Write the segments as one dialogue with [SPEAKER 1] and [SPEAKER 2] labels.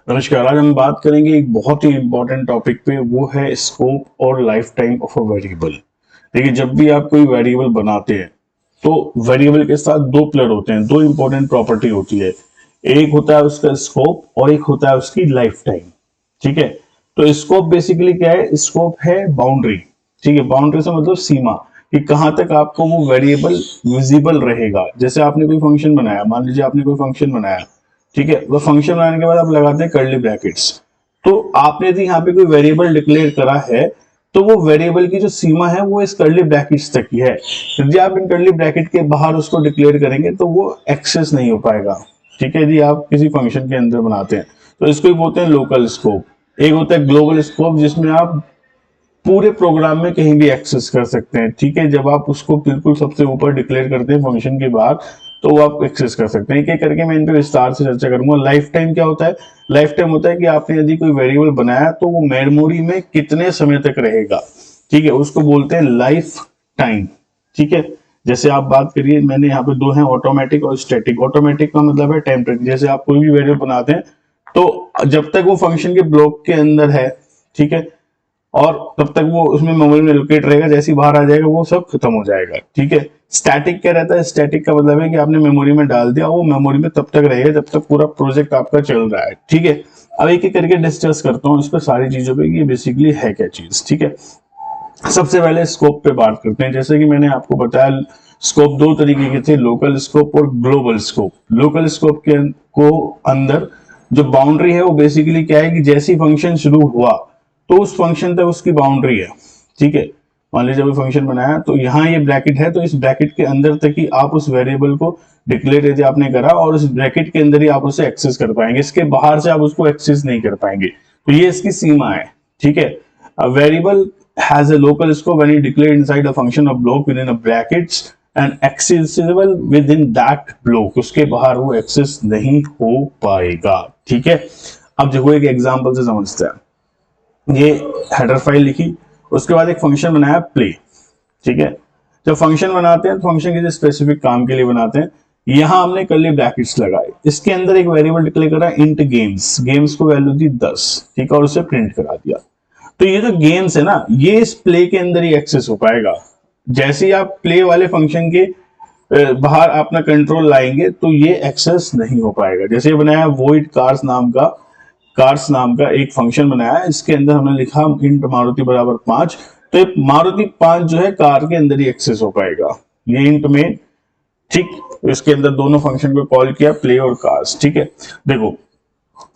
[SPEAKER 1] नमस्कार। आज हम बात करेंगे एक बहुत ही इंपॉर्टेंट टॉपिक पे, वो है स्कोप और life time of a variable. देखिए, जब भी आप कोई वेरिएबल बनाते हैं तो वेरिएबल के साथ दो प्लर होते हैं, दो इंपॉर्टेंट प्रॉपर्टी होती है। एक होता है उसका स्कोप और एक होता है उसकी लाइफ टाइम। ठीक है, तो स्कोप बेसिकली क्या है? स्कोप है बाउंड्री। ठीक है, बाउंड्री से मतलब सीमा, कि कहां तक आपको वो वेरिएबल विजिबल रहेगा। जैसे आपने कोई फंक्शन बनाया, मान लीजिए आपने कोई फंक्शन बनाया, ठीक है, वो फंक्शन बनाने के बाद आप लगाते हैं कर्ली ब्रैकेट्स। तो आपने यदि यहाँ पे कोई वेरिएबल डिक्लेयर करा है तो वो वेरिएबल की जो सीमा है वो इस कर्ली ब्रैकेट्स तक की है। यदि आप इन कर्ली ब्रैकेट के बाहर उसको डिक्लेयर करेंगे तो वो एक्सेस नहीं हो पाएगा। ठीक है, यदि आप किसी फंक्शन के अंदर बनाते हैं तो इसको ही बोलते हैं लोकल स्कोप। एक होता है ग्लोबल स्कोप, जिसमें आप पूरे प्रोग्राम में कहीं भी एक्सेस कर सकते हैं। ठीक है, जब आप उसको बिल्कुल सबसे ऊपर डिक्लेयर करते हैं फंक्शन के बाद, तो वो आप एक्सेस कर सकते हैं। एक एक करके मैं इन पे विस्तार से चर्चा करूंगा। लाइफ टाइम क्या होता है? लाइफ टाइम होता है कि आपने यदि कोई वेरिएबल बनाया तो वो मेमोरी में कितने समय तक रहेगा। ठीक है, उसको बोलते हैं लाइफ टाइम। ठीक है, जैसे आप बात करिए, मैंने यहाँ पे दो हैं, ऑटोमेटिक और स्टैटिक। ऑटोमेटिक का मतलब है टेम्परेरी। जैसे आप कोई भी वेरिएबल बनाते हैं तो जब तक वो फंक्शन के ब्लॉक के अंदर है, ठीक है, और तब तक वो उसमें मेमोरी में लोकेट रहेगा, जैसे ही बाहर आ जाएगा वो सब खत्म हो जाएगा। ठीक है, स्टैटिक क्या रहता है? स्टैटिक का मतलब है कि आपने मेमोरी में डाल दिया, वो मेमोरी में तब तक रहेगा जब तक पूरा प्रोजेक्ट आपका चल रहा है। ठीक है, अब एक एक करके डिस्कस करता हूँ इस पर सारी चीजों पे, ये बेसिकली है क्या चीज। ठीक है, सबसे पहले स्कोप पे बात करते हैं। जैसे कि मैंने आपको बताया, स्कोप दो तरीके के थे, लोकल स्कोप और ग्लोबल स्कोप। लोकल स्कोप के को अंदर जो बाउंड्री है वो बेसिकली क्या है कि जैसे ही फंक्शन शुरू हुआ तो उस फंक्शन तक उसकी बाउंड्री है। ठीक है, मान लीजिए जब फंक्शन बनाया तो यहाँ ये ब्रैकेट है, तो इस ब्रैकेट के अंदर तक ही आप उस वेरिएबल को डिक्लेयर यदि आपने करा, और उस ब्रैकेट के अंदर ही आप उसे एक्सेस कर पाएंगे। इसके बाहर से आप उसको एक्सेस नहीं कर पाएंगे, तो ये इसकी सीमा है। ठीक है, a variable has a local scope when you declare inside a function of block within a brackets and accessible within that block। उसके बाहर वो एक्सेस नहीं हो पाएगा। ठीक है, अब देखो एक एग्जांपल से समझते हैं। ये हेडर फाइल लिखी, उसके बाद एक फंक्शन बनाया प्ले। ठीक है, जब फंक्शन बनाते हैं तो फंक्शन किसी स्पेसिफिक काम के लिए बनाते हैं। यहां हमने कर्ली ब्रैकेट्स लगाए, इसके अंदर एक वेरिएबल डिक्लेयर करा इंट गेम्स। गेम्स को वैल्यू दी 10। ठीक है, और उसे प्रिंट करा दिया। तो ये जो गेम्स है ना, ये इस प्ले के अंदर ही एक्सेस हो पाएगा। जैसे ही आप प्ले वाले फंक्शन के बाहर अपना कंट्रोल लाएंगे तो ये एक्सेस नहीं हो पाएगा। जैसे बनाया वॉइड कार्स नाम का एक फंक्शन बनाया, इसके अंदर हमने लिखा इंट मारुति बराबर 5। तो ये मारुति 5 जो है कार के अंदर ही एक्सेस हो पाएगा, ये इंट में। ठीक, इसके अंदर दोनों फंक्शन को कॉल किया, प्ले और कार्स। ठीक है, देखो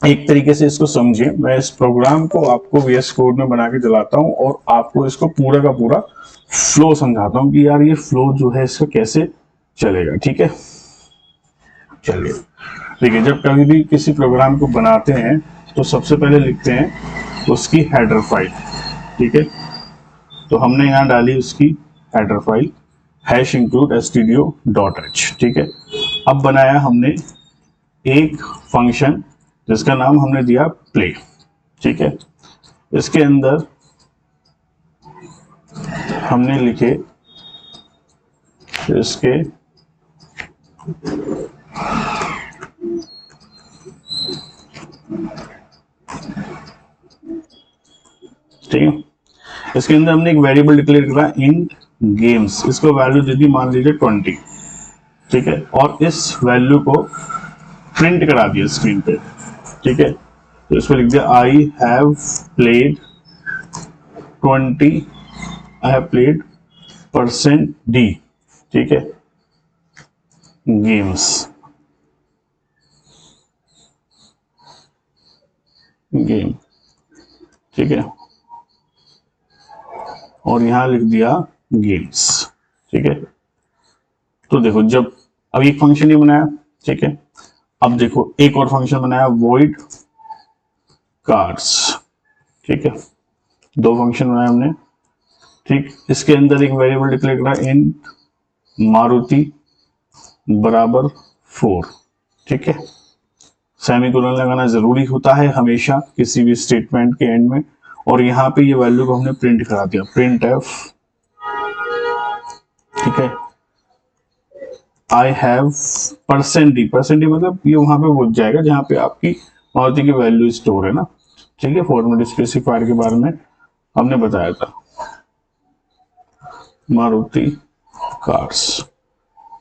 [SPEAKER 1] एक तरीके से इसको समझिए। मैं इस प्रोग्राम को आपको VS कोड में बना के चलाता हूं और आपको इसको पूरा का पूरा फ्लो समझाता हूं कि यार ये फ्लो जो है इसका कैसे चलेगा। ठीक है, चलिए देखिए, जब कभी भी किसी प्रोग्राम को बनाते हैं तो सबसे पहले लिखते हैं उसकी हेडर फाइल। ठीक है, तो हमने यहां डाली उसकी header file hash include stdio.h। ठीक है, अब बनाया हमने एक फंक्शन जिसका नाम हमने दिया प्ले। ठीक है, इसके अंदर हमने लिखे इसके ठीक है, इसके अंदर हमने एक वेरिएबल डिक्लेयर करा इंट गेम्स। इसको वैल्यू दे दी मान लीजिए 20। ठीक है, और इस वैल्यू को प्रिंट करा दिया स्क्रीन पे। ठीक है, तो इसमें लिख दिया I have played 20, I have played %d। ठीक है, गेम्स गेम। ठीक है, और यहां लिख दिया गेम्स। ठीक है, तो देखो जब अब एक फंक्शन ही बनाया। ठीक है, अब देखो एक और फंक्शन बनाया वॉइड कार्स। ठीक है, दो फंक्शन बनाए हमने। ठीक, इसके अंदर एक वेरिएबल डिक्लेयर करा इंट मारुति बराबर 4। ठीक है, सेमीकोलन लगाना जरूरी होता है हमेशा किसी भी स्टेटमेंट के एंड में। और यहाँ पे ये वैल्यू को हमने प्रिंट करा दिया, प्रिंट एफ। ठीक है, आई हैव %d। %d मतलब ये वहां पे पहुंच जाएगा जहां पे आपकी मारुति की वैल्यू स्टोर है ना, ठीक है। फॉर्मेट स्पेसिफायर के बारे में हमने बताया था, मारुति कार्स,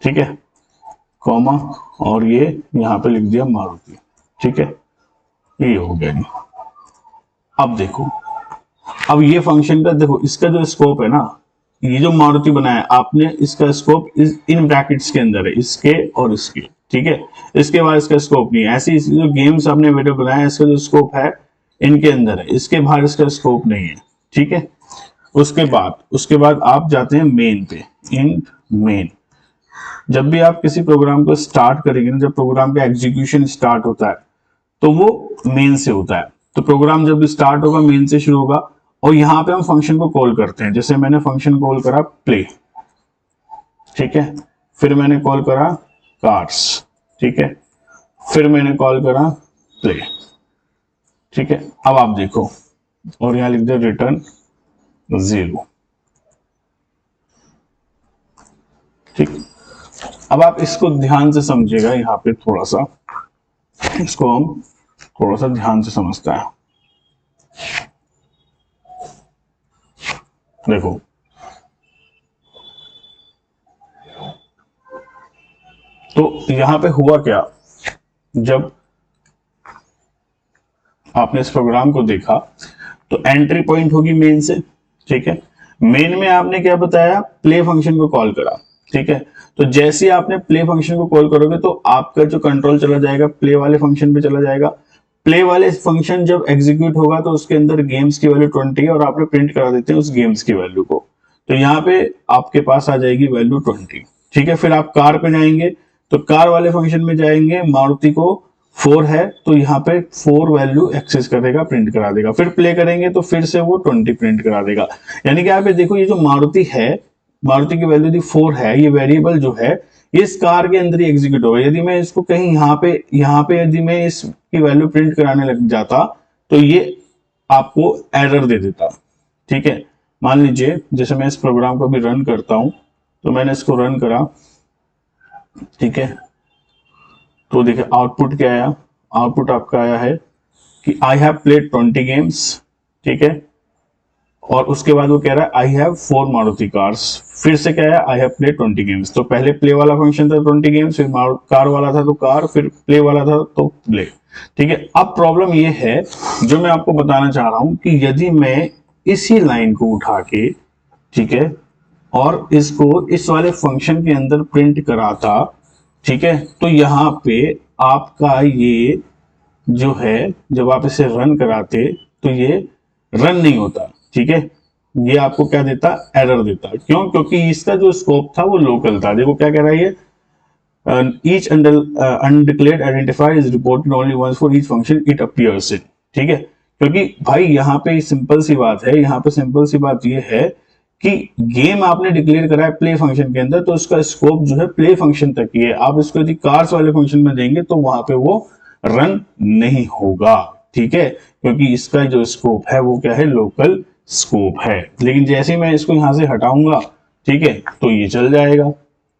[SPEAKER 1] ठीक है, कॉमा, और ये यहाँ पे लिख दिया मारुति, ठीक है, ये हो गया जी। अब देखो, अब ये फंक्शन का देखो, इसका जो स्कोप है ना, ये जो मारुति बनाया आपने, इसका स्कोप इन ब्रैकेट्स के अंदर है, इसके और इसके, ठीक है। इसके बाद इसका स्कोप नहीं है। ऐसे जो गेम्स आपने वीडियो बनाया, इसका जो स्कोप है इनके अंदर है, इसके बाहर इसका स्कोप नहीं है, ठीक है। उसके बाद आप जाते हैं मेन पे, इन मेन। जब भी आप किसी प्रोग्राम को स्टार्ट करेंगे ना, जब प्रोग्राम का एग्जीक्यूशन स्टार्ट होता है तो वो मेन से होता है। तो प्रोग्राम जब भी स्टार्ट होगा मेन से शुरू होगा, और यहां पे हम फंक्शन को कॉल करते हैं। जैसे मैंने फंक्शन कॉल करा प्ले, ठीक है, फिर मैंने कॉल करा कार्स, ठीक है, फिर मैंने कॉल करा प्ले, ठीक है। अब आप देखो, और यहां लिख दो रिटर्न 0, ठीक। अब आप इसको ध्यान से समझिएगा, यहाँ पे थोड़ा सा इसको हम थोड़ा सा ध्यान से समझता है। देखो, तो यहां पे हुआ क्या, जब आपने इस प्रोग्राम को देखा तो एंट्री पॉइंट होगी मेन से, ठीक है। मेन में आपने क्या बताया, प्ले फंक्शन को कॉल करा, ठीक है। तो जैसे ही आपने प्ले फंक्शन को कॉल करोगे तो आपका जो कंट्रोल चला जाएगा प्ले वाले फंक्शन पे चला जाएगा। प्ले वाले फंक्शन जब एग्जीक्यूट होगा तो उसके अंदर गेम्स की वैल्यू 20 है, और आपने प्रिंट करा देते हैं उस गेम्स की वैल्यू को। तो यहाँ पे आपके पास आ जाएगी वैल्यू 20, ठीक है। फिर आप कार पे जाएंगे, तो कार वाले फंक्शन में जाएंगे, मारुति को 4 है तो यहाँ पे 4 वैल्यू एक्सेस करेगा, प्रिंट करा देगा। फिर प्ले करेंगे तो फिर से वो 20 प्रिंट करा देगा। यानी कि आप ये देखो, ये जो मारुति है, मारुति की वैल्यू यदि 4 है, ये वेरिएबल जो है ये इस कार के अंदर ही एग्जीक्यूट होगा। यदि मैं इसको कहीं यहाँ पे यदि मैं इसकी वैल्यू प्रिंट कराने लग जाता तो ये आपको एरर दे देता, ठीक है। मान लीजिए जैसे मैं इस प्रोग्राम को भी रन करता हूं, तो मैंने इसको रन करा, ठीक है। तो देखिए आउटपुट क्या आया, आउटपुट आपका आया है कि आई हैव प्लेड 20 गेम्स, ठीक है। और उसके बाद वो कह रहा है आई हैव 4 मारुति कार्स। फिर से क्या है, आई हैव प्लेड 20 गेम्स। तो पहले प्ले वाला फंक्शन था 20 गेम्स, फिर कार वाला था तो कार, फिर प्ले वाला था तो प्ले, ठीक है। अब प्रॉब्लम ये है जो मैं आपको बताना चाह रहा हूं कि यदि मैं इसी लाइन को उठा के, ठीक है, और इसको इस वाले फंक्शन के अंदर प्रिंट कराता, ठीक है, तो यहाँ पे आपका ये जो है, जब आप इसे रन कराते तो ये रन नहीं होता, ठीक है। ये आपको क्या देता, एरर देता। क्यों? क्योंकि इसका जो स्कोप था वो लोकल था। देखो क्या कह रहा है ये, each undeclared identifier is reported only once for each function it appears in, ठीक है। क्योंकि भाई यहाँ पे सिंपल सी बात है, यहाँ पे सिंपल सी बात ये है कि गेम आपने डिक्लेयर करा है प्ले फंक्शन के अंदर, तो उसका स्कोप जो है प्ले फंक्शन तक ही है। आप इसको यदि कार्स वाले फंक्शन में देंगे तो वहां पे वो रन नहीं होगा, ठीक है, क्योंकि इसका जो स्कोप है वो क्या है, लोकल स्कोप है। लेकिन जैसे ही मैं इसको यहां से हटाऊंगा, ठीक है, तो ये चल जाएगा।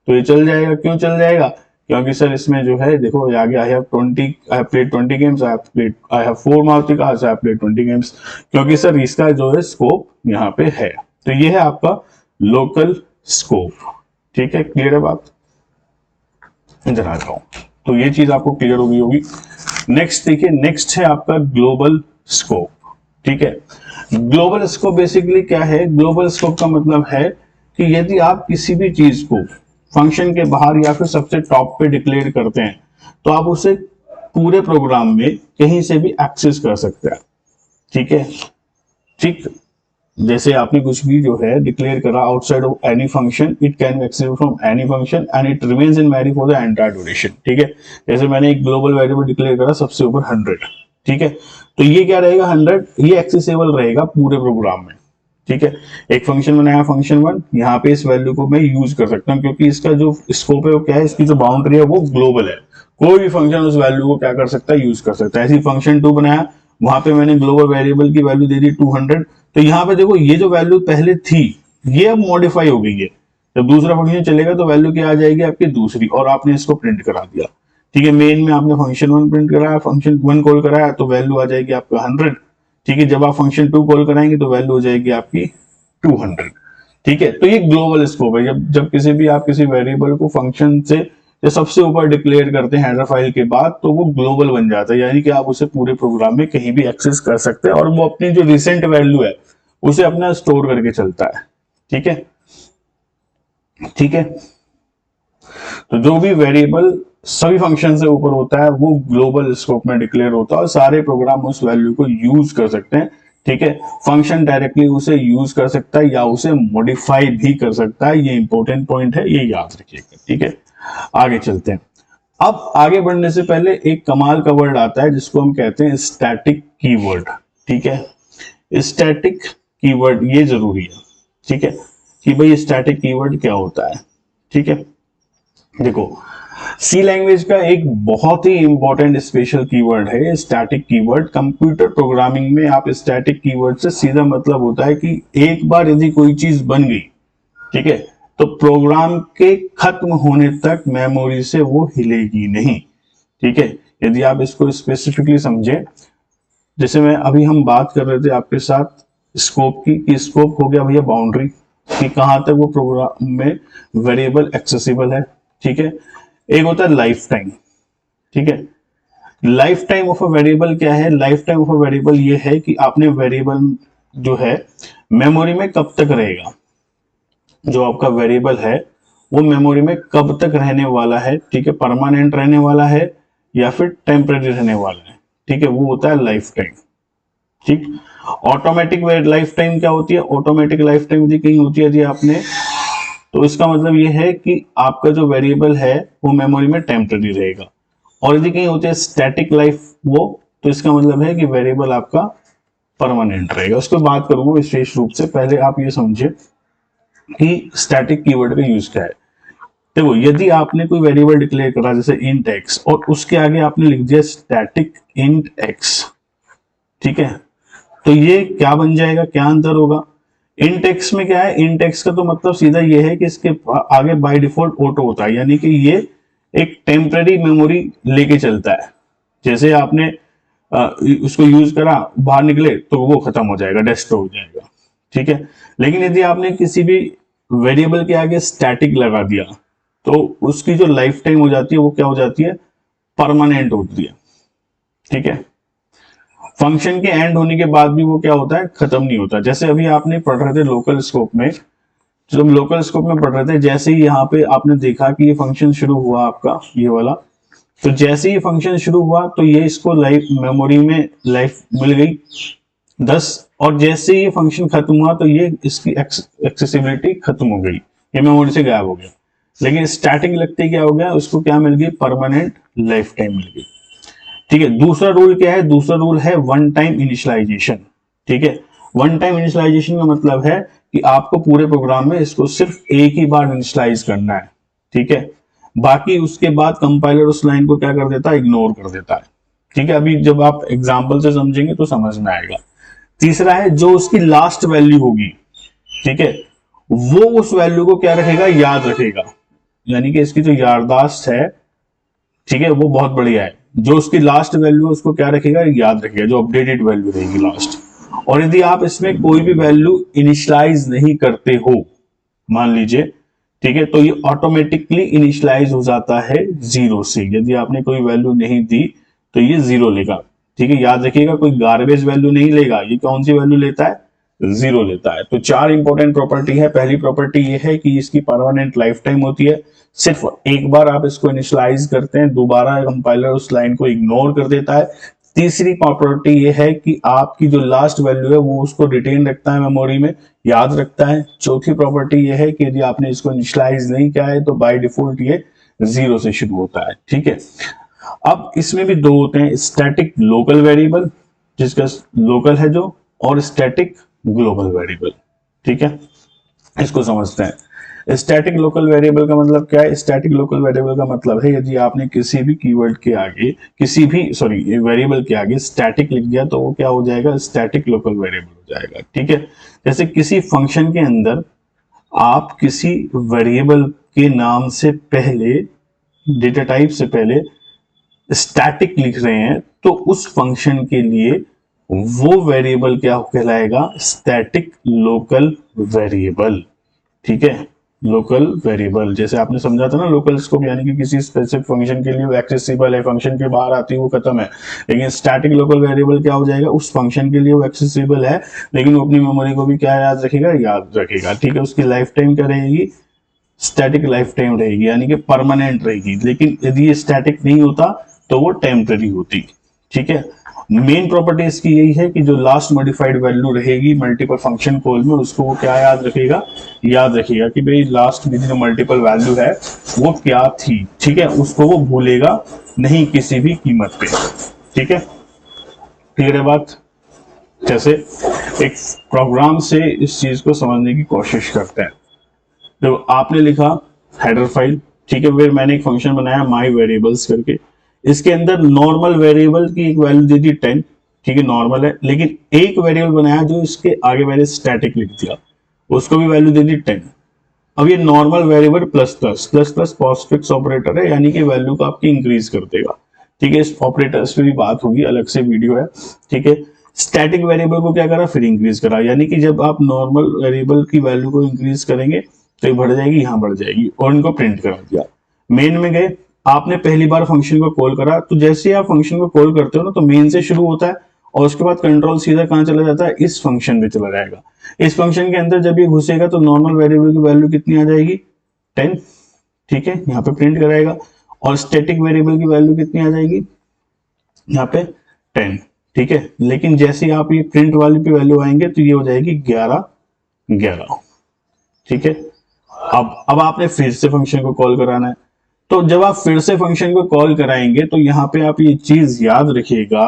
[SPEAKER 1] तो ये चल जाएगा, क्यों चल जाएगा, क्योंकि सर इसमें जो है देखो आगे I have played 20 games, I have 4 Maruti cars, I have played 20 games, क्योंकि सर इसका जो है स्कोप यहाँ पे है। तो ये है आपका लोकल स्कोप, ठीक है। क्लियर है बात, इधर आ जाओ। तो ये चीज आपको क्लियर होगी। नेक्स्ट देखिए, नेक्स्ट है आपका ग्लोबल स्कोप, ठीक है। ग्लोबल स्कोप बेसिकली क्या है, ग्लोबल स्कोप का मतलब है कि यदि आप किसी भी चीज को फंक्शन के बाहर या फिर सबसे टॉप पे डिक्लेयर करते हैं तो आप उसे पूरे प्रोग्राम में कहीं से भी एक्सेस कर सकते हैं, ठीक है। ठीक, जैसे आपने कुछ भी जो है डिक्लेयर करा outside of any function, it can be accessible from any function and it remains in memory for the entire duration, ठीक है। जैसे मैंने एक ग्लोबल वेरिएबल डिक्लेयर करा सबसे ऊपर 100, ठीक है, तो ये क्या रहेगा 100, ये एक्सेसिबल रहेगा पूरे प्रोग्राम में, ठीक है। एक फंक्शन बनाया फंक्शन 1, यहाँ पे इस वैल्यू को मैं यूज कर सकता हूँ क्योंकि इसका जो स्कोप है वो क्या है, इसकी जो बाउंड्री है वो ग्लोबल है। कोई भी फंक्शन उस वैल्यू को क्या कर सकता है, यूज कर सकता है। ऐसी फंक्शन 2 बनाया, वहां पे मैंने ग्लोबल वेरिएबल की वैल्यू दे दी 200, तो यहाँ पे देखो ये जो वैल्यू पहले थी ये अब मॉडिफाई हो गई है। जब दूसरा फंक्शन चलेगा तो वैल्यू क्या आ जाएगी आपकी दूसरी, और आपने इसको प्रिंट करा दिया, ठीक है, मेन में आपने फंक्शन 1 प्रिंट कराया, फंक्शन 1 कॉल कराया तो वैल्यू आ जाएगी आपका 100। ठीक है, जब आप फंक्शन 2 कॉल कराएंगे तो वैल्यू हो जाएगी आपकी 200। ठीक है, तो ये ग्लोबल स्कोप है। जब जब किसी भी आप किसी वेरिएबल को फंक्शन से जो सबसे ऊपर डिक्लेयर करते हैं हेडर फाइल के बाद, तो वो ग्लोबल बन जाता है, यानी कि आप उसे पूरे प्रोग्राम में कहीं भी एक्सेस कर सकते हैं और वो अपनी जो रिसेंट वैल्यू है उसे अपना स्टोर करके चलता है। ठीक है, ठीक है, तो जो भी वेरिएबल सभी फंक्शन से ऊपर होता है वो ग्लोबल स्कोप में डिक्लेयर होता है और सारे प्रोग्राम उस वैल्यू को यूज कर सकते हैं। ठीक है, फंक्शन डायरेक्टली उसे यूज कर सकता है या उसे मॉडिफाई भी कर सकता है। ये इंपॉर्टेंट पॉइंट है, ये याद रखिएगा। ठीक है, आगे चलते हैं। अब आगे बढ़ने से पहले एक कमाल का वर्ड आता है जिसको हम कहते हैं स्टैटिक कीवर्ड। ठीक है, स्टैटिक कीवर्ड ये जरूरी है। ठीक है, कि भाई स्टैटिक कीवर्ड क्या होता है। ठीक है, देखो सी लैंग्वेज का एक बहुत ही इंपॉर्टेंट स्पेशल कीवर्ड है स्टैटिक कीवर्ड। कंप्यूटर प्रोग्रामिंग में आप स्टैटिक कीवर्ड से सीधा मतलब होता है कि एक बार यदि कोई चीज बन गई, ठीक है, तो प्रोग्राम के खत्म होने तक मेमोरी से वो हिलेगी नहीं। ठीक है, यदि आप इसको स्पेसिफिकली समझे, जैसे मैं अभी हम बात कर रहे थे आपके साथ स्कोप की, कि स्कोप हो गया भैया बाउंड्री, कि कहां तक वो प्रोग्राम में वेरिएबल एक्सेसिबल है। ठीक है, एक होता है लाइफ टाइम। ठीक है, life time of a variable क्या है? Life time of a variable ये है कि आपने वेरिएबल जो है मेमोरी में कब तक रहेगा, जो आपका वेरिएबल है वो मेमोरी में कब तक रहने वाला है। ठीक है, परमानेंट रहने वाला है या फिर टेम्परेरी रहने वाला है। ठीक है, वो होता है लाइफ टाइम। ठीक, ऑटोमेटिक लाइफ टाइम क्या होती है? ऑटोमेटिक लाइफ टाइम यदि कहीं होती है यदि आपने, तो इसका मतलब ये है कि आपका जो वेरिएबल है वो मेमोरी में टेम्परेरी रहेगा। और यदि कहीं होती है स्टैटिक लाइफ वो, तो इसका मतलब है कि वेरिएबल आपका परमानेंट रहेगा। उसको बात करूंगा विशेष रूप से, पहले आप ये समझे कि स्टैटिक कीवर्ड का यूज क्या है। देखो, यदि आपने कोई वेरिएबल डिक्लेयर करा जैसे इंट एक्स और उसके आगे आपने लिख दिया स्टैटिक इंट एक्स, ठीक है, तो ये क्या बन जाएगा, क्या अंतर होगा? इंट एक्स में क्या है? इंट एक्स का तो मतलब सीधा ये है कि इसके आगे बाय डिफॉल्ट ऑटो होता है, यानी कि ये एक टेम्पररी मेमोरी लेके चलता है। जैसे आपने उसको यूज करा, बाहर निकले तो वो खत्म हो जाएगा, डिस्ट्रॉय हो जाएगा। ठीक है, लेकिन यदि आपने किसी भी वेरिएबल के आगे स्टैटिक लगा दिया तो उसकी जो लाइफ टाइम हो जाती है वो क्या हो जाती है? परमानेंट होती है। ठीक है, फंक्शन के एंड होने के बाद भी वो क्या होता है? खत्म नहीं होता। जैसे अभी आपने पढ़ रहे थे लोकल स्कोप में, जब लोकल स्कोप में पढ़ रहे थे, जैसे ही यहाँ पे आपने देखा कि ये फंक्शन शुरू हुआ आपका ये वाला, तो जैसे ही फंक्शन शुरू हुआ तो ये इसको लाइफ मेमोरी में लाइफ मिल गई 10, और जैसे ही ये फंक्शन खत्म हुआ तो ये इसकी एक्सेसिबिलिटी खत्म हो गई, ये मेमोरी से गायब हो गया। लेकिन स्टैटिक लगते ही क्या हो गया? उसको क्या मिल गई? परमानेंट लाइफ टाइम मिल गई। ठीक है, दूसरा रूल क्या है? दूसरा रूल है वन टाइम इनिशियलाइजेशन। ठीक है, वन टाइम इनिशियलाइजेशन का मतलब है कि आपको पूरे प्रोग्राम में इसको सिर्फ एक ही बार इनिशियलाइज करना है। ठीक है, बाकी उसके बाद कंपाइलर उस लाइन को क्या कर देता है? इग्नोर कर देता है। ठीक है, अभी जब आप एग्जाम्पल से समझेंगे तो समझ में आएगा। तीसरा है जो उसकी लास्ट वैल्यू होगी, ठीक है, वो उस वैल्यू को क्या रखेगा? याद रखेगा, यानी कि इसकी जो याददाश्त है, ठीक है, वो बहुत बढ़िया है। जो उसकी लास्ट वैल्यू है उसको क्या रखेगा? याद रखेगा, जो अपडेटेड वैल्यू रहेगी लास्ट। और यदि आप इसमें कोई भी वैल्यू इनिशियलाइज नहीं करते हो, मान लीजिए, ठीक है, तो ये ऑटोमेटिकली इनिशियलाइज हो जाता है 0 से। यदि आपने कोई वैल्यू नहीं दी तो ये 0 लेगा। ठीक है, याद रखिएगा, कोई गार्बेज वैल्यू नहीं लेगा। ये कौन सी वैल्यू लेता है? 0 लेता है। तो 4 इंपॉर्टेंट प्रॉपर्टी है। पहली प्रॉपर्टी ये है कि इसकी परमानेंट लाइफ टाइम होती है, सिर्फ एक बार आप इसको इनिशियलाइज करते हैं, दोबारा कंपाइलर उस लाइन को इग्नोर कर देता है। तीसरी प्रॉपर्टी ये है कि आपकी जो लास्ट वैल्यू है वो उसको रिटेन रखता है, मेमोरी में याद रखता है। चौथी प्रॉपर्टी ये है कि यदि आपने इसको इनिशियलाइज नहीं किया है तो बाय डिफॉल्ट ये 0 से शुरू होता है। ठीक है, अब इसमें भी दो होते हैं, स्टैटिक लोकल वेरिएबल, जिसका लोकल है जो, और स्टैटिक ग्लोबल वेरिएबल। ठीक है, इसको समझते हैं। स्टैटिक लोकल वेरिएबल का मतलब क्या है? स्टैटिक लोकल वेरिएबल का मतलब है यदि आपने किसी भी कीवर्ड के आगे, किसी भी वेरिएबल के आगे स्टैटिक लिख दिया तो वो क्या हो जाएगा? स्टैटिक लोकल वेरिएबल हो जाएगा। ठीक है, जैसे किसी फंक्शन के अंदर आप किसी वेरिएबल के नाम से पहले, डेटा टाइप से पहले स्टैटिक लिख रहे हैं तो उस फंक्शन के लिए वो वेरिएबल क्या कहलाएगा, स्टैटिक लोकल वेरिएबल। ठीक है, लोकल वेरिएबल, जैसे आपने समझा था ना लोकल स्कोप, यानी कि किसी स्पेसिफिक फंक्शन के लिए वो एक्सेसिबल है, फंक्शन के बाहर आती है वो खत्म है। लेकिन स्टैटिक लोकल वेरिएबल क्या हो जाएगा, उस फंक्शन के लिए वो एक्सेसिबल है लेकिन वो अपनी मेमोरी को भी क्या याद रखेगा, याद रखेगा। ठीक है, उसकी लाइफ टाइम क्या रहेगी, स्टैटिक लाइफ टाइम रहेगी, यानी कि परमानेंट रहेगी। लेकिन यदि ये स्टैटिक नहीं होता तो वो टेम्पररी होती। ठीक है, मेन प्रॉपर्टी इसकी यही है कि जो लास्ट मॉडिफाइड वैल्यू रहेगी मल्टीपल फंक्शन कॉल में, उसको वो क्या याद रखेगा, याद रखेगा कि भाई लास्ट में जो मल्टीपल वैल्यू है वो क्या थी। ठीक है, उसको वो भूलेगा नहीं किसी भी कीमत पे। ठीक है, क्लियर है बात। जैसे एक प्रोग्राम से इस चीज को समझने की कोशिश करते हैं। तो आपने लिखा हेडर फाइल, ठीक है, फिर मैंने एक फंक्शन बनाया माई वेरिएबल्स करके, इसके अंदर नॉर्मल वेरिएबल की एक वैल्यू दे दी 10। ठीक है, नॉर्मल है, लेकिन एक वेरिएबल बनाया जो इसके आगे मैंने स्टैटिक लिख दिया, उसको भी वैल्यू दे दी 10। अब ये normal variable plus plus plus plus postfix operator है, यानी कि वैल्यू को आपकी इंक्रीज कर देगा। ठीक है, इस ऑपरेटर्स पे भी बात होगी, अलग से वीडियो है। ठीक है, स्टैटिक वेरिएबल को क्या करा, फिर इंक्रीज करा, यानी कि जब आप नॉर्मल वेरिएबल की वैल्यू को इंक्रीज करेंगे तो ये बढ़ जाएगी, यहां बढ़ जाएगी, और इनको प्रिंट करा दिया। मेन में गए, आपने पहली बार फंक्शन को कॉल करा, तो जैसे आप फंक्शन को कॉल करते हो ना तो मेन से शुरू होता है और उसके बाद कंट्रोल सीधा कहां चला जाता है, इस फंक्शन में चला जाएगा। इस फंक्शन के अंदर जब ये घुसेगा तो नॉर्मल वेरिएबल की वैल्यू कितनी आ जाएगी, 10। ठीक है, यहाँ पे प्रिंट कराएगा, और स्टैटिक वेरिएबल की वैल्यू कितनी आ जाएगी, यहाँ पे 10। ठीक है, लेकिन जैसे आप ये प्रिंट वाली पे वैल्यू आएंगे तो ये हो जाएगी 11 11। ठीक है, अब आपने फिर से फंक्शन को कॉल कराना है, तो जब आप फिर से फंक्शन को कॉल कराएंगे तो यहां पे आप ये चीज याद रखिएगा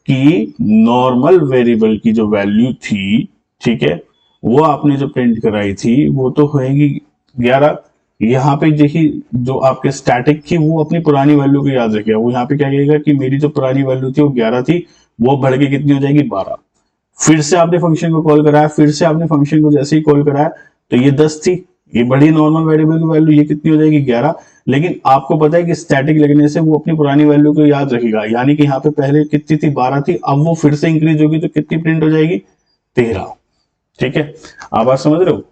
[SPEAKER 1] कि नॉर्मल वेरिएबल की जो वैल्यू थी, ठीक है, वो आपने जो प्रिंट कराई थी वो तो होएगी 11। यहाँ पे देखिए जो आपके स्टैटिक थी वो अपनी पुरानी वैल्यू को याद रखेगा, वो यहाँ पे क्या कहेगा कि मेरी जो पुरानी वैल्यू थी वो 11 थी, वो बढ़ के कितनी हो जाएगी, 12। फिर से आपने फंक्शन को कॉल कराया, फिर से आपने फंक्शन को जैसे ही कॉल कराया तो ये 10 थी, ये बड़ी नॉर्मल वेरिएबल की वैल्यू, ये कितनी हो जाएगी, 11। लेकिन आपको पता है कि स्टैटिक लगने से वो अपनी पुरानी वैल्यू को याद रखेगा, यानी कि यहाँ पे पहले कितनी थी, 12 थी, अब वो फिर से इंक्रीज होगी तो कितनी प्रिंट हो जाएगी, 13। ठीक है, आप बात समझ रहे हो।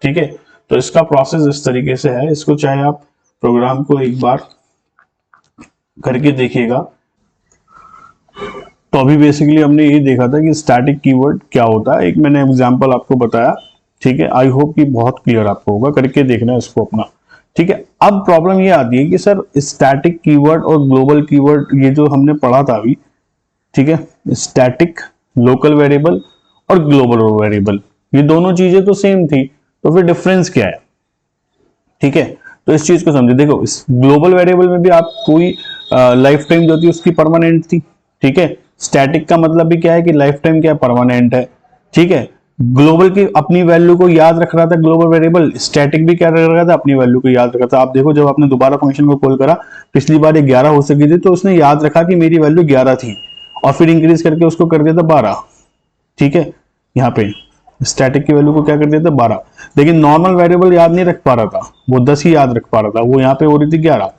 [SPEAKER 1] ठीक है, तो इसका प्रोसेस इस तरीके से है, इसको चाहे आप प्रोग्राम को एक बार करके देखिएगा। तो अभी बेसिकली हमने ये देखा था कि स्टैटिक कीवर्ड क्या होता है, एक मैंने एग्जांपल आपको बताया। ठीक है, आई होप कि बहुत क्लियर आपको होगा, करके देखना है इसको अपना। ठीक है, अब प्रॉब्लम ये आती है कि सर स्टैटिक कीवर्ड और ग्लोबल कीवर्ड ये जो हमने पढ़ा था अभी, ठीक है, स्टैटिक लोकल वेरिएबल और ग्लोबल वेरिएबल, ये दोनों चीजें तो सेम थी, तो फिर डिफरेंस क्या है। ठीक है, तो इस चीज को समझे। देखो इस ग्लोबल वेरिएबल में भी आप कोई लाइफ टाइम जो थी उसकी परमानेंट थी। ठीक है, स्टैटिक का मतलब भी क्या है कि लाइफ टाइम क्या परमानेंट है। ठीक है, ग्लोबल की अपनी वैल्यू को याद रख रहा था ग्लोबल वेरिएबल, स्टैटिक भी क्या रख रहा था, अपनी वैल्यू को याद रखा था। आप देखो जब आपने दोबारा फंक्शन को कॉल करा, पिछली बार ये 11 हो सकी थी तो उसने याद रखा कि मेरी वैल्यू 11 थी और फिर इंक्रीज करके उसको कर दिया था 12। ठीक है, यहाँ पे स्टैटिक की वैल्यू को क्या कर दिया था, 12। लेकिन नॉर्मल वेरिएबल याद नहीं रख पा रहा था, वो 10 ही याद रख पा रहा था, वो यहाँ पे हो रही थी 11।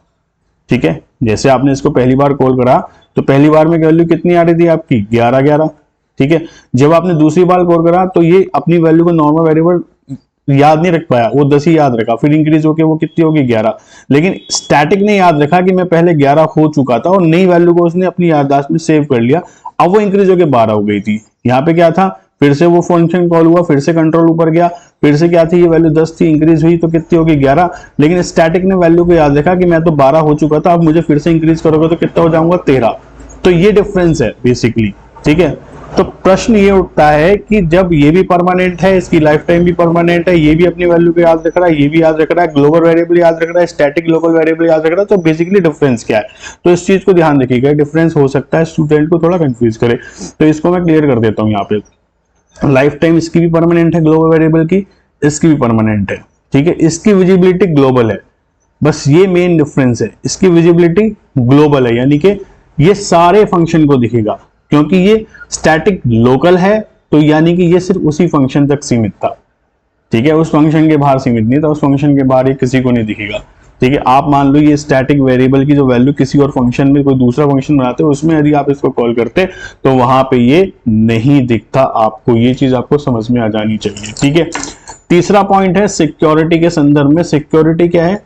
[SPEAKER 1] ठीक है, जैसे आपने इसको पहली बार कॉल करा तो पहली बार में वैल्यू कितनी आ रही थी आपकी, 11 11। ठीक है, जब आपने दूसरी बार कॉल करा तो ये अपनी वैल्यू को नॉर्मल वेरिएबल याद नहीं रख पाया, वो 10 ही याद रखा, फिर इंक्रीज होके वो कितनी होगी, 11। लेकिन स्टैटिक ने याद रखा कि मैं पहले 11 हो चुका था और नई वैल्यू को उसने अपनी याददाश्त में सेव कर लिया, अब वो इंक्रीज होके 12 हो गई थी। यहाँ पे क्या था, फिर से वो फंक्शन कॉल हुआ, फिर से कंट्रोल ऊपर गया, फिर से क्या थी, ये वैल्यू 10 थी, इंक्रीज हुई तो कितनी होगी, 11। लेकिन स्टैटिक ने वैल्यू को याद रखा कि मैं तो 12 हो चुका था, अब मुझे फिर से इंक्रीज करोगे तो कितना हो जाऊंगा, 13। तो ये डिफरेंस है बेसिकली। ठीक है, तो प्रश्न ये उठता है कि जब ये भी परमानेंट है, इसकी लाइफ टाइम भी परमानेंट है, ये भी अपनी वैल्यू को याद रख रहा है, ये भी याद रख रहा है, ग्लोबल वेरिएबल याद रख रहा है, स्टैटिक लोकल वेरिएबल याद रख रहा है, तो बेसिकली डिफरेंस क्या है। तो इस चीज को ध्यान रखिएगा, डिफरेंस हो सकता है स्टूडेंट को थोड़ा कंफ्यूज करे, तो इसको मैं क्लियर कर देता हूँ। यहाँ पे लाइफ टाइम इसकी भी परमानेंट है ग्लोबल वेरिएबल की, इसकी भी परमानेंट है। ठीक है, इसकी विजिबिलिटी ग्लोबल है, बस ये मेन डिफरेंस है, इसकी विजिबिलिटी ग्लोबल है, यानी कि ये सारे फंक्शन को दिखेगा, क्योंकि ये स्टैटिक लोकल है तो यानी कि ये सिर्फ उसी फंक्शन तक सीमित था। ठीक है, उस फंक्शन के बाहर सीमित नहीं था, उस फंक्शन के बाहर ये किसी को नहीं दिखेगा। ठीक है। आप मान लो ये स्टैटिक वेरिएबल की जो वैल्यू किसी और फंक्शन में कोई दूसरा फंक्शन बनाते हो उसमें यदि आप इसको कॉल करते तो वहां पे ये नहीं दिखता आपको, ये चीज आपको समझ में आ जानी चाहिए। ठीक है। तीसरा पॉइंट है सिक्योरिटी के संदर्भ में। सिक्योरिटी क्या है?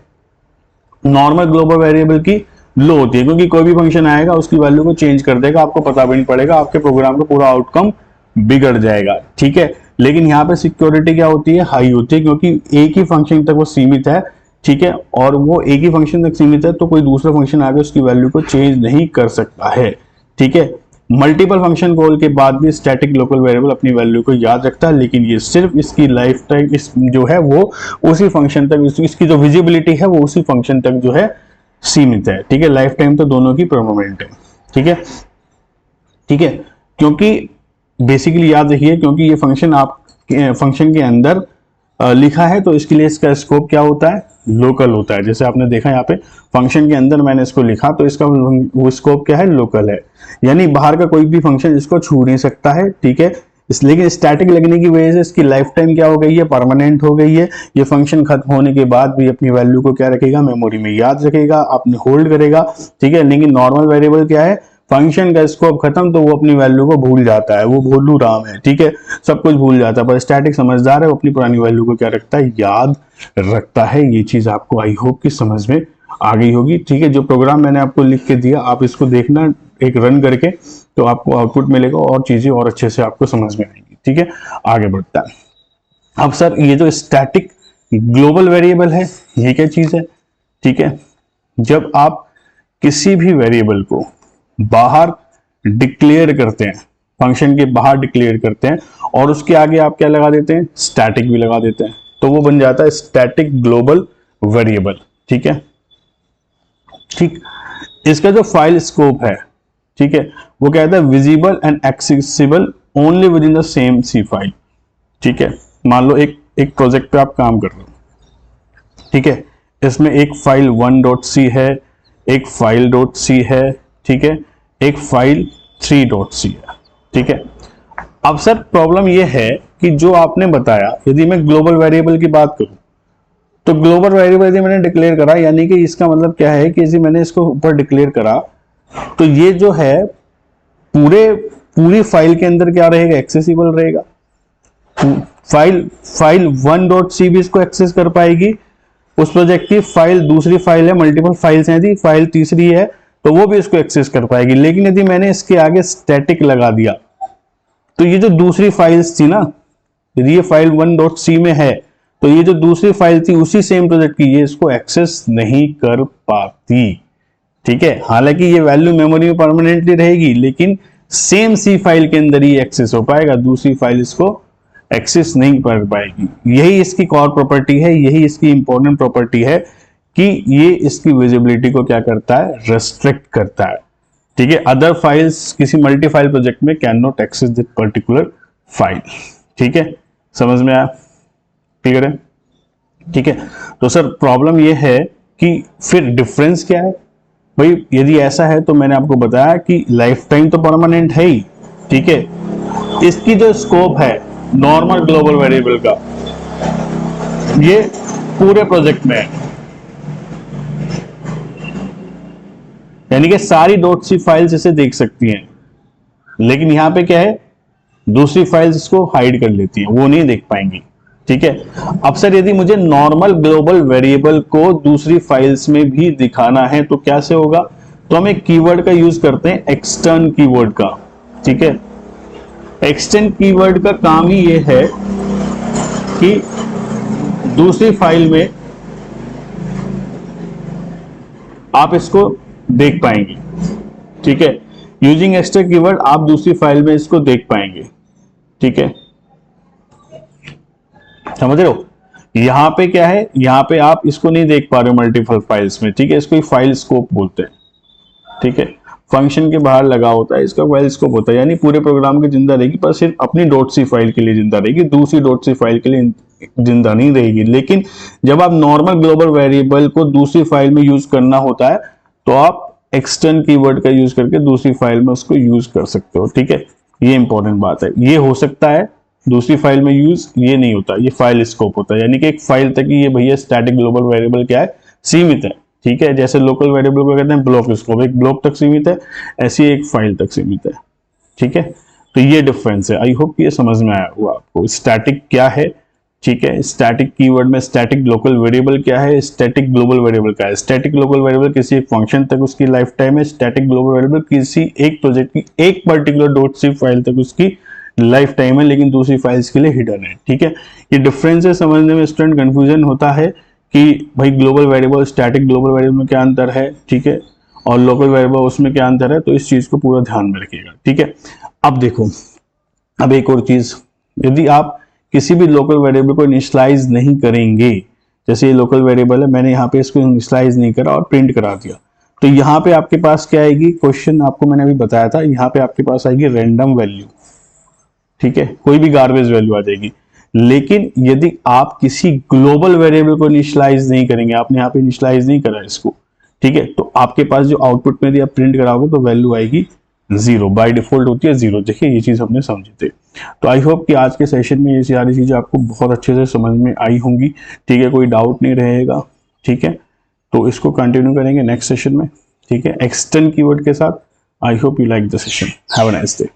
[SPEAKER 1] नॉर्मल ग्लोबल वेरिएबल की लो होती है, क्योंकि कोई भी फंक्शन आएगा उसकी वैल्यू को चेंज कर देगा, आपको पता भी नहीं पड़ेगा, आपके प्रोग्राम का पूरा आउटकम बिगड़ जाएगा। ठीक है। लेकिन यहाँ पे सिक्योरिटी क्या होती है? हाई होती है, क्योंकि एक ही फंक्शन तक वो सीमित है। ठीक है। और वो एक ही फंक्शन तक सीमित है तो कोई दूसरा फंक्शन आगे उसकी वैल्यू को चेंज नहीं कर सकता है। ठीक है। मल्टीपल फंक्शन कॉल के बाद भी स्टैटिक लोकल वेरिएबल अपनी वैल्यू को याद रखता है, लेकिन ये सिर्फ इसकी लाइफ टाइम इस जो है वो उसी फंक्शन तक, इसकी जो विजिबिलिटी है वो उसी फंक्शन तक जो है सीमित है। ठीक है। लाइफ टाइम तो दोनों की परमानेंट है। ठीक है। ठीक है। क्योंकि बेसिकली याद रखिए, क्योंकि ये फंक्शन आप फंक्शन के अंदर लिखा है तो इसके लिए इसका स्कोप क्या होता है? लोकल होता है। जैसे आपने देखा यहाँ पे फंक्शन के अंदर मैंने इसको लिखा तो इसका वो स्कोप क्या है? लोकल है, यानी बाहर का कोई भी फंक्शन इसको छू नहीं सकता है। ठीक है। लेकिन स्टैटिक लगने की वजह से इसकी लाइफ टाइम क्या हो गई है? परमानेंट हो गई है। ये फंक्शन खत्म होने के बाद भी अपनी वैल्यू को क्या रखेगा? मेमोरी में याद रखेगा, अपने होल्ड करेगा। ठीक है। लेकिन नॉर्मल वेरिएबल क्या है? फंक्शन का स्कोप खत्म तो वो अपनी वैल्यू को भूल जाता है, वो भोलू राम है। ठीक है। सब कुछ भूल जाता है। पर स्टैटिक समझदार है, वो अपनी पुरानी वैल्यू को क्या रखता है? याद रखता है। ये चीज आपको आई होप कि समझ में आ गई होगी। ठीक है। जो प्रोग्राम मैंने आपको लिख के दिया आप इसको देखना एक रन करके, तो आपको आउटपुट मिलेगा और चीजें और अच्छे से आपको समझ में आएंगी। ठीक है। आगे बढ़ता है। अब सर ये जो स्टैटिक ग्लोबल वेरिएबल है ये क्या चीज है? ठीक है। जब आप किसी भी वेरिएबल को बाहर डिक्लेयर करते हैं, फंक्शन के बाहर डिक्लेयर करते हैं और उसके आगे आप क्या लगा देते हैं? स्टैटिक भी लगा देते हैं, तो वो बन जाता है स्टैटिक ग्लोबल वेरिएबल। ठीक है। ठीक। इसका जो फाइल स्कोप है, ठीक है, वो कहता है visible and accessible only within the same C file. ठीक है। मान लो एक प्रोजेक्ट पे आप काम कर रहे हो। ठीक है। इसमें एक फाइल 1.c है, एक फाइल .c है। ठीक है। एक फाइल 3.c है। ठीक है। अब सर प्रॉब्लम यह है कि जो आपने बताया, यदि मैं ग्लोबल वेरिएबल की बात करूं तो ग्लोबल वेरिएबल यदि मैंने डिक्लेयर करा, यानी कि इसका मतलब क्या है कि यदि मैंने इसको ऊपर डिक्लेयर करा तो ये जो है पूरी फाइल के अंदर क्या रहेगा? एक्सेसिबल रहेगा। फाइल 1.c भी इसको एक्सेस कर पाएगी, उस प्रोजेक्ट की फाइल, दूसरी फाइल है, मल्टीपल फाइल्स हैं, यदि फाइल तीसरी है तो वो भी इसको एक्सेस कर पाएगी। लेकिन यदि मैंने इसके आगे स्टैटिक लगा दिया तो ये जो दूसरी फाइल्स थी ना, यदि ये फाइल 1.c में है तो ये जो दूसरी फाइल थी उसी सेम प्रोजेक्ट की, ये इसको एक्सेस नहीं कर पाती। ठीक है। हालांकि ये वैल्यू मेमोरी में परमानेंटली रहेगी, लेकिन सेम सी फाइल के अंदर ही एक्सेस हो पाएगा, दूसरी फाइल इसको एक्सेस नहीं कर पाएगी। यही इसकी कॉर प्रॉपर्टी है, यही इसकी इंपॉर्टेंट प्रॉपर्टी है कि ये इसकी विजिबिलिटी को क्या करता है? रेस्ट्रिक्ट करता है। ठीक है। अदर फाइल्स किसी मल्टी फाइल प्रोजेक्ट में cannot access this particular file. ठीक है। समझ में आया? क्लियर है? ठीक है। तो सर प्रॉब्लम यह है कि फिर डिफरेंस क्या है भाई? यदि ऐसा है तो मैंने आपको बताया कि लाइफ टाइम तो परमानेंट है ही। ठीक है। इसकी जो स्कोप है नॉर्मल ग्लोबल वेरिएबल का, ये पूरे प्रोजेक्ट में है, यानी कि सारी .c फाइल्स इसे देख सकती हैं। लेकिन यहां पे क्या है? दूसरी फाइल्स इसको हाइड कर लेती हैं, वो नहीं देख पाएंगी। ठीक है। अब सर यदि मुझे नॉर्मल ग्लोबल वेरिएबल को दूसरी फाइल्स में भी दिखाना है तो कैसे होगा? तो हम एक कीवर्ड का यूज करते हैं, एक्सटर्न कीवर्ड का। ठीक है। एक्सटर्न कीवर्ड का काम ही यह है कि दूसरी फाइल में आप इसको देख पाएंगे। ठीक है। यूजिंग एक्सटर्न कीवर्ड आप दूसरी फाइल में इसको देख पाएंगे। ठीक है। समझ रहे हो? यहां पे क्या है? यहां पे आप इसको नहीं देख पा रहे हो मल्टीपल फाइल्स में। ठीक है। इसको फाइल स्कोप बोलते हैं। ठीक है। फंक्शन के बाहर लगा होता है, इसका फाइल स्कोप होता है, यानी पूरे प्रोग्राम की जिंदा रहेगी, पर सिर्फ अपनी .c फाइल के लिए जिंदा रहेगी, दूसरी .c फाइल के लिए जिंदा नहीं रहेगी। लेकिन जब आप नॉर्मल ग्लोबल वेरिएबल को दूसरी फाइल में यूज करना होता है तो आप एक्सटर्न कीवर्ड का यूज करके दूसरी फाइल में उसको यूज कर सकते हो। ठीक है। ये इंपॉर्टेंट बात है। ये हो सकता है दूसरी फाइल में यूज, ये नहीं होता, ये फाइल स्कोप होता है, यानी कि एक फाइल तक ही ये भैया स्टैटिक ग्लोबल वेरिएबल क्या है? सीमित है, ठीक है। जैसे लोकल वेरिएबल को कहते हैं ब्लॉक स्कोप, एक ब्लॉक तक सीमित है, ऐसी एक फाइल तक सीमित है, ठीक है। तो ये डिफरेंस है। आई होप ये समझ में आया हुआ आपको। स्टैटिक क्या है, ठीक है। स्टैटिक कीवर्ड में स्टैटिक लोकल वेरिएबल क्या है, स्टैटिक ग्लोबल वेरिएबल क्या है। स्टैटिक लोकल वेरिएबल किसी एक फंक्शन तक उसकी लाइफ टाइम है, स्टैटिक ग्लोबल वेरिएबल किसी एक प्रोजेक्ट की एक पर्टिकुलर डॉट सी फाइल तक उसकी लाइफ टाइम है, लेकिन दूसरी फाइल्स के लिए हिडन है, ठीक है। ये डिफरेंस है, समझने में स्टूडेंट कंफ्यूजन होता है कि भाई global variable static global variable में क्या अंतर है, ठीक है, और लोकल वेरिएबल उसमें क्या अंतर है। तो इस चीज को पूरा ध्यान में रखिएगा, ठीक है। अब देखो, अब एक और चीज, यदि आप किसी भी लोकल वेरिएबल को इनिशियलाइज नहीं करेंगे, जैसे ये लोकल वेरिएबल है, मैंने यहाँ पे इसको इनिशियलाइज नहीं करा और प्रिंट करा दिया, तो यहाँ पे आपके पास क्या आएगी, क्वेश्चन आपको मैंने अभी बताया था, यहाँ पे आपके पास आएगी रैंडम वैल्यू, ठीक है, कोई भी गार्बेज वैल्यू आ जाएगी। लेकिन यदि आप किसी ग्लोबल वेरिएबल को इनिशियलाइज नहीं करेंगे, आपने यहाँ पे इनिशियलाइज नहीं करा इसको, ठीक है, तो आपके पास जो आउटपुट में यदि आप प्रिंट कराओगे तो वैल्यू आएगी जीरो, बाय डिफॉल्ट होती है जीरो। देखिए ये चीज हमने समझी थी। तो आई होप कि आज के सेशन में ये सारी चीजें आपको बहुत अच्छे से समझ में आई होंगी, ठीक है, कोई डाउट नहीं रहेगा, ठीक है। तो इसको कंटिन्यू करेंगे नेक्स्ट सेशन में, ठीक है, एक्सटेंड कीवर्ड के साथ। I hope you like the session. Have a nice day.